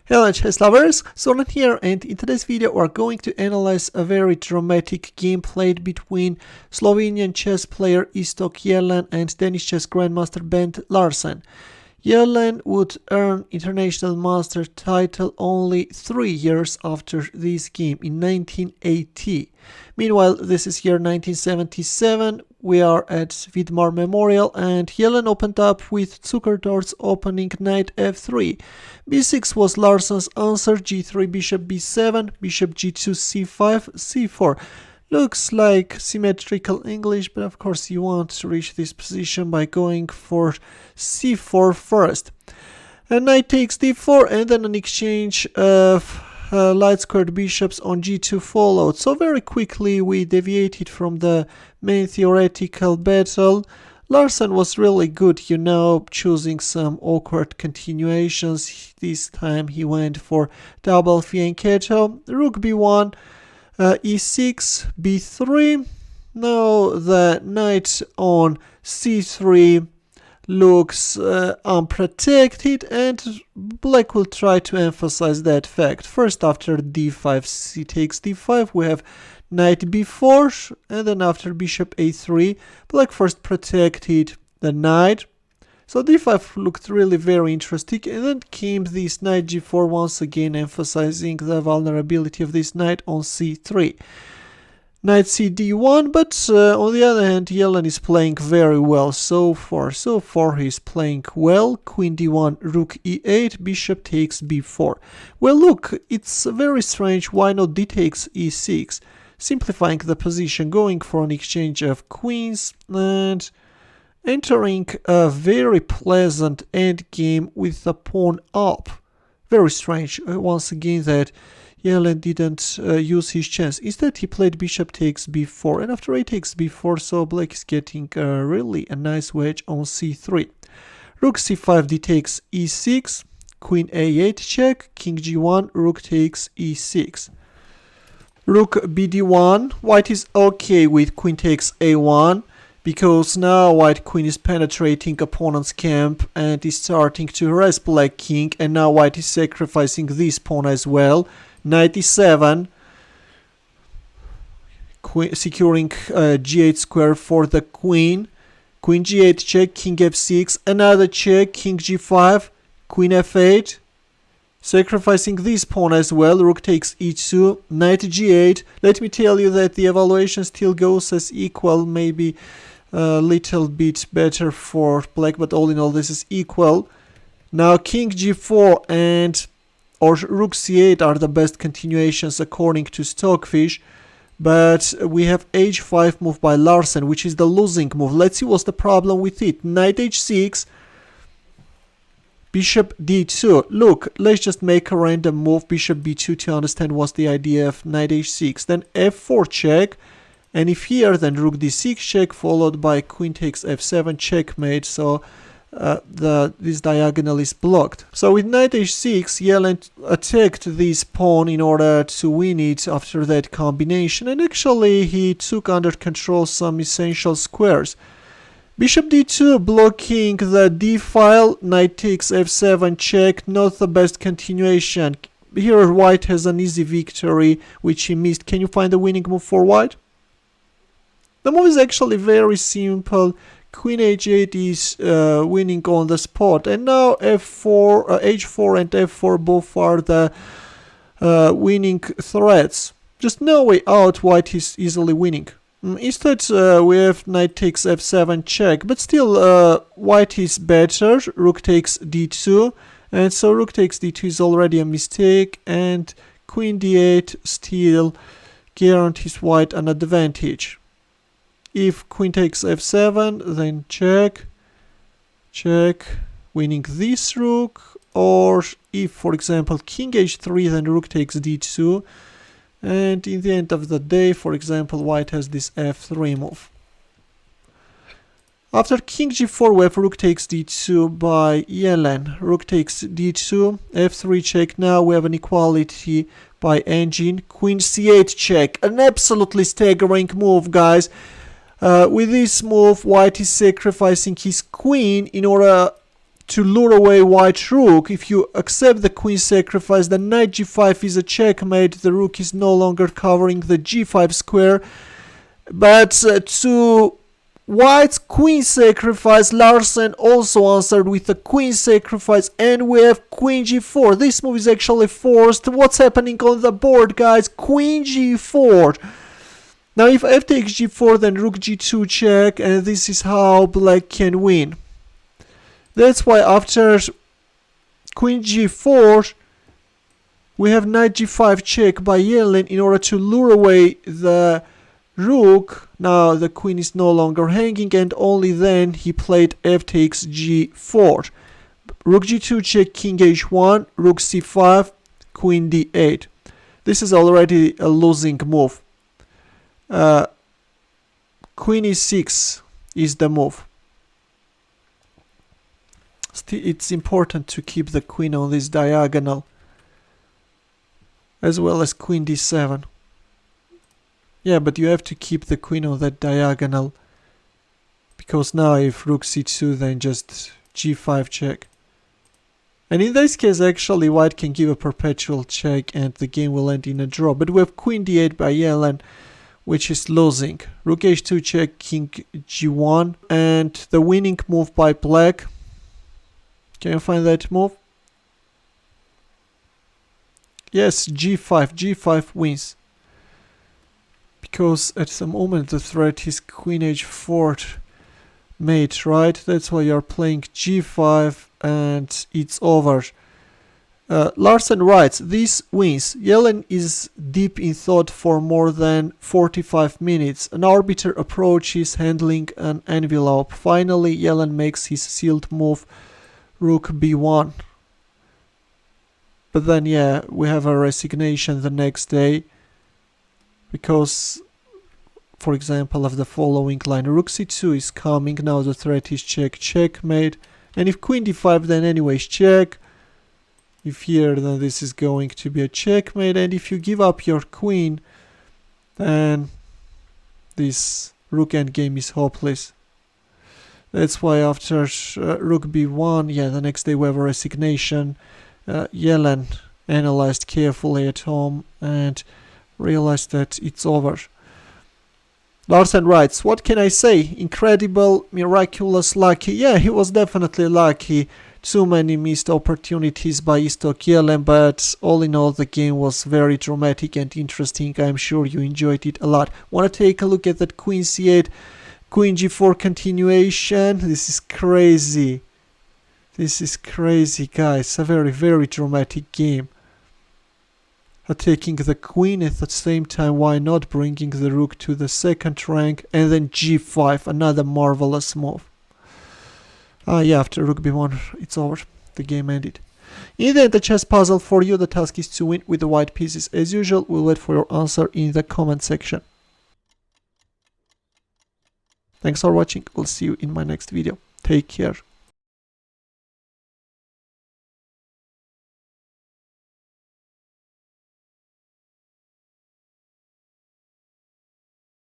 Hello chess lovers, Zoran here, and in today's video we're going to analyze a very dramatic game played between Slovenian chess player Iztok Jelen and Danish chess grandmaster Bent Larsen. Jelen would earn international master title only 3 years after this game in 1980. Meanwhile, this is year 1977, we are at Vidmar Memorial, and Jelen opened up with Zukertort's opening knight f3. b6 was Larsen's answer, g3, bishop b7, bishop g2, c5, c4. Looks like symmetrical English, but of course you want to reach this position by going for c4 first. And knight takes d4, and then an exchange of light squared bishops on g2 followed. So very quickly we deviated from the main theoretical battle. Larsen was really good, choosing some awkward continuations. This time he went for double Fianchetto, rook b1, e6, b3. Now the knight on c3 looks unprotected, and black will try to emphasize that fact. First, after d5, c takes d5, we have knight b4, and then after bishop a3, black first protected the knight. So d5 looked really very interesting, and then came this knight g4, once again emphasizing the vulnerability of this knight on c3. Knight c d1, but on the other hand, Jelen is playing very well so far. So far he's playing well. Queen d1, rook e8, bishop takes b4. Well, look, it's very strange. Why not d takes e6? Simplifying the position, going for an exchange of queens, and entering a very pleasant endgame with the pawn up. Very strange, once again, that Jelen didn't use his chance. Instead, he played bishop takes b4, and after a takes b4, so black is getting really a nice wedge on c3. Rook c5, d takes e6, queen a8 check, king g1, rook takes e6. Rook bd1, white is okay with queen takes a1, because now white queen is penetrating opponent's camp and is starting to harass black king, and now white is sacrificing this pawn as well. Knight e7, securing g8 square for the queen. Queen g8 check, king f6, another check, king g5, queen f8, sacrificing this pawn as well. Rook takes e2, knight g8. Let me tell you that the evaluation still goes as equal, maybe a little bit better for black, but all in all this is equal. Now king g4 and or rook c8 are the best continuations according to Stockfish, but we have h5 move by Larsen, which is the losing move. Let's see what's the problem with it. Knight h6, bishop d2. Look, let's just make a random move, bishop b2, to understand what's the idea of knight h6. Then f4 check, and if here, then rook d6 check, followed by queen takes f7 checkmate. So this diagonal is blocked. So with knight h6, Jelen attacked this pawn in order to win it after that combination, and actually he took under control some essential squares. Bishop d2 blocking the d file, knight takes f7 check, not the best continuation. Here white has an easy victory which he missed. Can you find the winning move for white? The move is actually very simple. Queen h8 is winning on the spot, and now f4, h4 and f4 both are the winning threats. Just no way out, white is easily winning. Instead, we have knight takes f7 check, but still white is better. Rook takes d2, and so rook takes d2 is already a mistake, and queen d8 still guarantees white an advantage. If queen takes f7, then check, check, winning this rook. Or if, for example, king h3, then rook takes d2. And in the end of the day, for example, white has this f3 move. After king g4, we have rook takes d2 by Jelen. Rook takes d2, f3 check. Now we have an equality by engine. Queen c8 check. An absolutely staggering move, guys. With this move, white is sacrificing his queen in order to lure away white rook. If you accept the queen sacrifice, then knight g5 is a checkmate. The rook is no longer covering the g5 square. But to white's queen sacrifice, Larsen also answered with a queen sacrifice, and we have queen g4. This move is actually forced. What's happening on the board, guys? Queen g4. Now if f takes g4, then rook g2 check, and this is how black can win. That's why after queen g4, we have knight g5 check by Jelen in order to lure away the rook. Now the queen is no longer hanging, and only then he played f takes g4. Rook g2 check, king h1, rook c5, queen d8. This is already a losing move. Queen e6 is the move. It's important to keep the queen on this diagonal, as well as queen d7. Yeah, but you have to keep the queen on that diagonal, because now if rook c2, then just g5 check. And in this case, actually, white can give a perpetual check and the game will end in a draw. But we have queen d8 by Jelen, which is losing. Rook h2 check, king g1, and the winning move by black. Can you find that move? Yes, g5. g5 wins. Because at the moment the threat is queen h4 mate, right? That's why you're playing g5 and it's over. Larsen writes, this wins. Jelen is deep in thought for more than 45 minutes. An arbiter approaches handling an envelope. Finally, Jelen makes his sealed move, rook b1. But then, yeah, we have a resignation the next day. Because, for example, of the following line, rook c2 is coming. Now the threat is check, checkmate. And if queen d5, then anyways check. If here, then this is going to be a checkmate. And if you give up your queen, then this rook endgame is hopeless. That's why after rook b1, yeah, the next day we have a resignation. Jelen analyzed carefully at home and realized that it's over. Larsen writes, what can I say? Incredible, miraculous, lucky. Yeah, he was definitely lucky. Too many missed opportunities by Iztok Jelen, but all in all the game was very dramatic and interesting. I'm sure you enjoyed it a lot. Want to take a look at that queen c8, queen g4 continuation? This is crazy. This is crazy, guys. A very, very dramatic game. Taking the queen at the same time, why not bringing the rook to the second rank, and then g5, another marvelous move. Yeah, after rook b1, it's over. The game ended. In the end, the chess puzzle for you, the task is to win with the white pieces. As usual, we'll wait for your answer in the comment section. Thanks for watching. We'll see you in my next video. Take care.